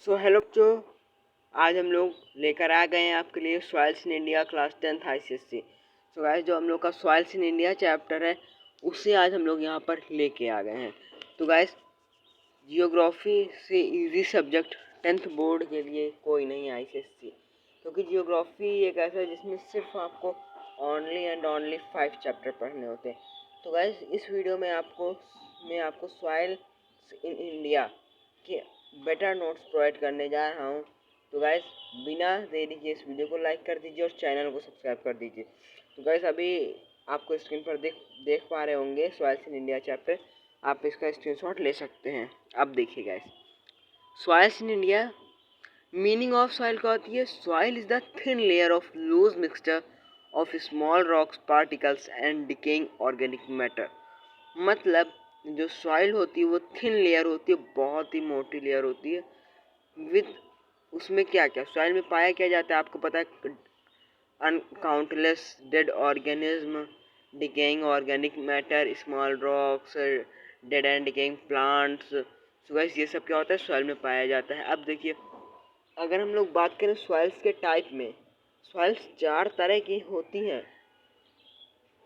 Hello बच्चों, आज हम लोग लेकर आ गए हैं आपके लिए soils in India class 10th ICSE। Guys, जो हम लोग का सॉइल्स इन इंडिया चैप्टर है उसे आज हम लोग यहाँ पर लेके आ गए हैं। तो गाइस, जियोग्राफी से इजी सब्जेक्ट 10th बोर्ड के लिए कोई नहीं ICSE, क्योंकि जियोग्राफी एक ऐसा है जिसमें सिर्फ आपको ओनली एंड ओनली 5 चैप्टर पढ़ने होते हैं। तो गाइस, इस वीडियो में मैं आपको सॉइल इन इंडिया के बेटर नोट्स प्रोवाइड करने जा रहा हूँ। तो गाइस, बिना देरी के इस वीडियो को लाइक कर दीजिए और चैनल को सब्सक्राइब कर दीजिए। तो गाइस, अभी आपको स्क्रीन पर देख पा रहे होंगे सॉइल्स इन इंडिया चैप्टर। आप इसका स्क्रीनशॉट ले सकते हैं। अब देखिए guys, soils in India, meaning of soil क्या होती है? Soil is the thin layer of loose mixture of small rocks, particles and decaying organic matter. मतलब जो सॉइल होती है वो थिन लेयर होती है, बहुत ही मोटी लेयर होती है। विद उसमें क्या क्या सॉइल में पाया क्या जाता है आपको पता है? Uncountless dead organism, decaying organic matter, small rocks, dead and decaying plants. So guys, ये सब क्या होता है? सॉइल में पाया जाता है। अब देखिए, अगर हम लोग बात करें सॉइल्स के टाइप में, सॉइल्स 4 तरह की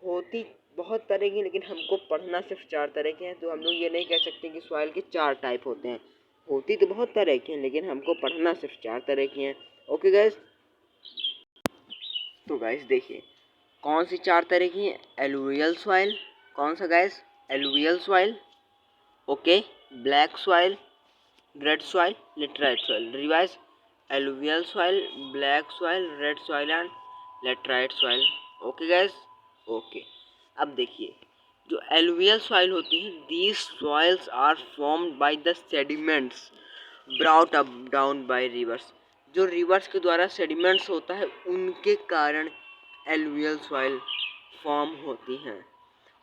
होती बहुत तरह की, लेकिन हमको पढ़ना सिर्फ 4 तरह के हैं। तो हम लोग ये नहीं कह सकते कि सॉइल के 4 टाइप होते हैं। होती तो बहुत तरह की हैं, लेकिन हमको पढ़ना सिर्फ 4 तरह की हैं। ओके गाइस, तो गाइस देखिए कौन सी 4 तरह की हैं। एलुवियल सॉइल, कौन सा guys? Alluvial soil, okay. Black soil, red soil, laterite soil. Revise: alluvial soil, black soil, red soil and laterite soil. Okay guys, okay. अब देखिए, जो एलुवियल सॉइल होती है, these soils are formed by the sediments brought up down by rivers. जो rivers के द्वारा sediments होता है उनके कारण एलुवियल सॉइल फॉर्म होती हैं।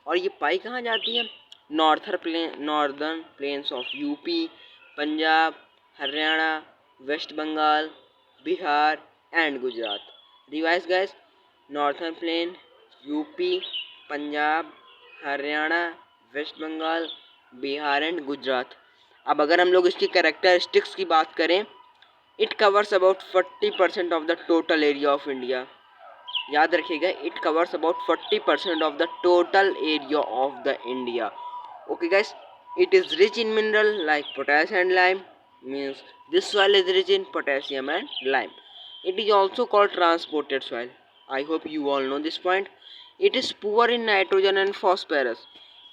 और ये पाई कहाँ जाती है? Northern plains of UP, Punjab, Haryana, West Bengal, Bihar and Gujarat. Revise guys: northern plain, UP, Punjab, Haryana, West Bengal, Bihar and Gujarat. अब अगर हम लोग इसकी कैरेक्टरिस्टिक्स की बात करें, it covers about 40% of the total area of India. याद रखिएगा, it covers about 40% of the total area of the India. Okay guys, it is rich in mineral like potassium and lime, means this soil is rich in potassium and lime. It is also called transported soil. I hope you all know this point. It is poor in nitrogen and phosphorus,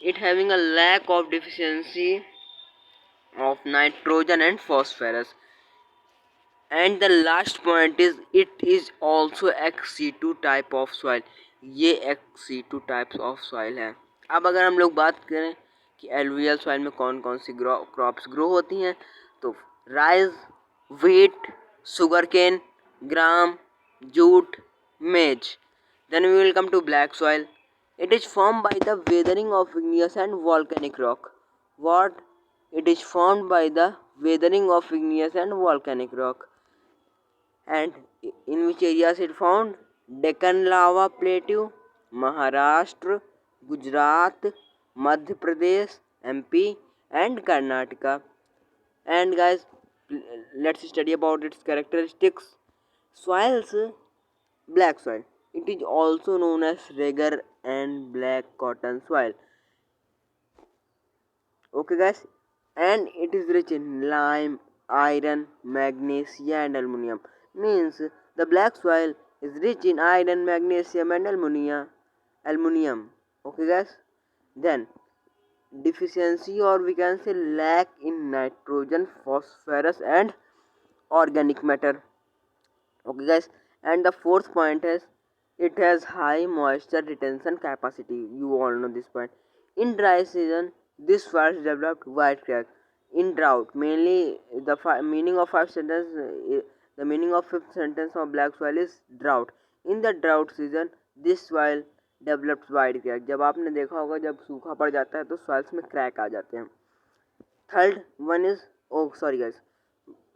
it having a lack of deficiency of nitrogen and phosphorus. And the last point is it is also XC2 type of soil. ये XC2 types of soil है। अब अगर हम लोग बात करें कि alluvial soil में कौन कौन सी क्रॉप्स ग्रो होती हैं, तो rice, wheat, sugar cane, gram, jute, maize. Then we will come to black soil. It is formed by the weathering of igneous and volcanic rock. What? It is formed by the weathering of igneous and volcanic rock. And in which areas it found? Deccan lava plateau, Maharashtra, Gujarat, Madhya Pradesh, MP and Karnataka. And guys, let's study about its characteristics. Soils: black soil. It is also known as Reger and black cotton soil. Okay guys, and it is rich in lime, iron, magnesium and aluminum. Means the black soil is rich in iron, magnesium and aluminum. Okay guys, then deficiency, or we can say lack in nitrogen, phosphorus and organic matter. Okay guys, and the fourth point is it has high moisture retention capacity. You all know this point. In dry season, this forest developed white crack. In drought, mainly meaning of the meaning of fifth sentence of black soil is drought. In the drought season, this soil develops white crack. जब आपने देखा होगा, जब सूखा पड़ जाता है तो सॉइल्स में क्रैक आ जाते हैं. Third one is, oh sorry guys,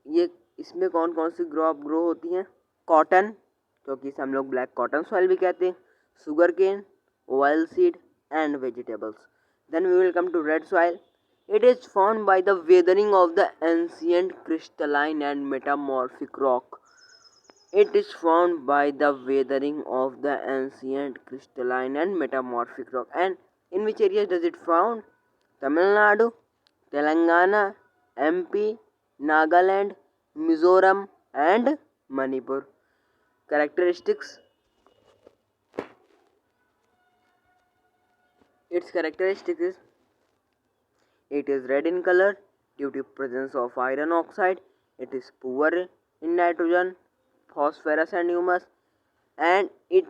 ये इसमें कौन कौन सी ग्रो होती हैं? कॉटन, क्योंकि इसे हम लोग ब्लैक कॉटन सॉइल भी कहते हैं, sugar cane, oil seed and vegetables. Then we will come to red soil. It is formed by the weathering of the ancient crystalline and metamorphic rock. It is formed by the weathering of the ancient crystalline and metamorphic rock. And in which areas does it found? Tamil Nadu, Telangana, MP, Nagaland, Mizoram and Manipur. Characteristics. Its characteristics is it is red in color due to presence of iron oxide. It is poor in nitrogen, phosphorus and humus, and it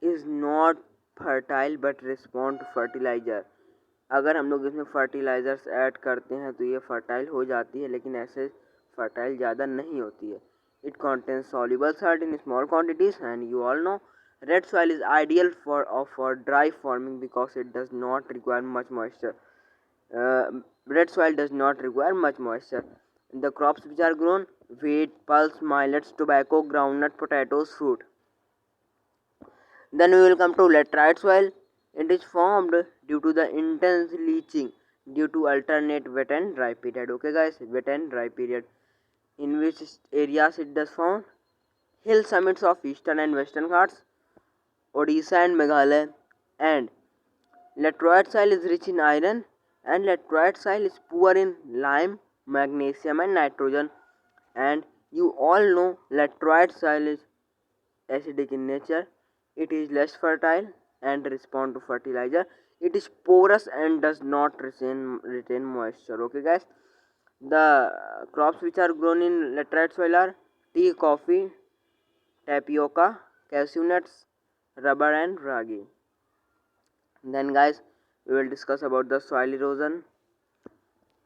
is not fertile but respond to fertiliser. अगर हम लोग इसमें fertilisers add करते हैं तो ये fertile हो जाती है, लेकिन ऐसे फर्टाइल ज़्यादा नहीं होती है. It contains soluble salt in small quantities, and you all know red soil is ideal for dry farming because it does not require much moisture. Red soil does not require much moisture. The crops which are grown: wheat, pulse, millets, tobacco, groundnut, potatoes, fruit. Then we will come to laterite soil. It is formed due to the intense leaching due to alternate wet and dry period. Okay guys, wet and dry period. In which areas it does found? Hill summits of eastern and western Ghats, Odisha and Meghalaya. And laterite soil is rich in iron, and laterite soil is poor in lime, magnesium and nitrogen. And you all know laterite soil is acidic in nature. It is less fertile and respond to fertilizer. It is porous and does not retain moisture. Okay guys, the crops which are grown in laterite soil are tea, coffee, tapioca, cashew nuts, rubber and ragi. Then guys, we will discuss about the soil erosion.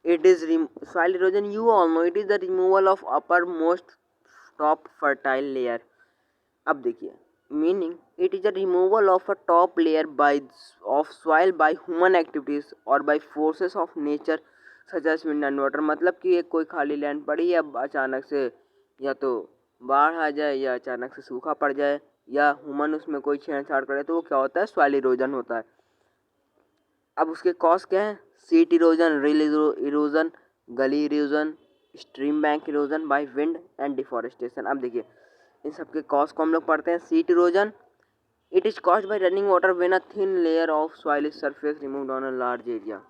It is soil erosion, you all know, it is the removal of uppermost top fertile layer. अब देखिए, meaning it is a removal of a top layer of soil by human activities or by forces of nature such as wind and water. मतलब कि एक कोई खाली land पड़ी है, अब अचानक से या तो बाढ़ आ जाए या अचानक से सूखा पड़ जाए या ह्यूमन उसमें कोई छेड़छाड़ करे तो वो क्या होता है? सॉइल इरोजन होता है. अब उसके कॉज क्या है? सीट इरोजन, रिल इरोजन, गली erosion, stream bank erosion by wind and deforestation. अब देखिए, इन सब के कॉज को हम लोग पढ़ते हैं. Seat erosion, it is caused by running water when a thin layer of soil is surface removed on a large area.